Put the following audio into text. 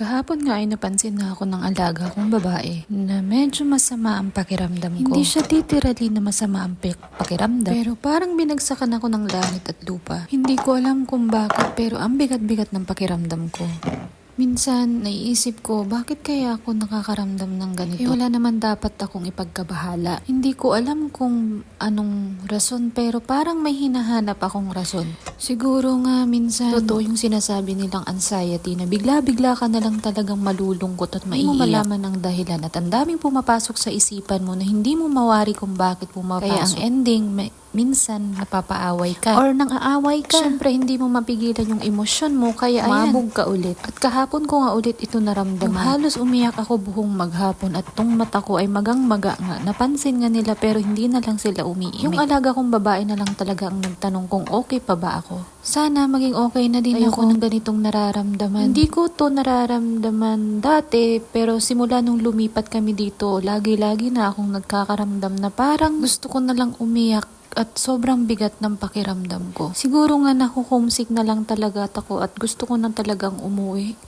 Kahapon nga ay napansin na ako ng alaga kong babae na medyo masama ang pakiramdam ko. Hindi siya literally na masama ang pakiramdam, pero parang binagsakan ako ng langit at lupa. Hindi ko alam kung bakit, pero ang bigat-bigat ng pakiramdam ko. Minsan, naiisip ko, bakit kaya ako nakakaramdam ng ganito? Wala naman dapat akong ipagkabahala. Hindi ko alam kung anong rason, pero parang may hinahanap akong rason. Siguro nga minsan, totoo yung sinasabi nilang anxiety na bigla-bigla ka na lang talagang malulungkot at maiiyak. Hindi mo malaman ang dahilan at ang daming pumapasok sa isipan mo na hindi mo mawari kung bakit pumapasok. Kaya ang ending, minsan napapaaway ka or nang-aaway ka. Siyempre, hindi mo mapigilan yung emosyon mo, kaya umabog ka ulit. At kahapon ko nga ulit ito naramdaman. Halos umiyak ako buong maghapon at tong mata ko ay magang-maga nga. Napansin nga nila pero hindi na lang sila umiimik. Yung alaga kong babae na lang talaga ang nagtanong kung okay pa ba ako. Sana maging okay na din ako ng ganitong nararamdaman. Hindi ko to nararamdaman dati, pero simula nung lumipat kami dito, lagi-lagi na akong nagkakaramdam na parang gusto ko na lang umiyak. At sobrang bigat ng pakiramdam ko. Siguro nga naku-homesick na lang talaga ako at gusto ko na talagang umuwi.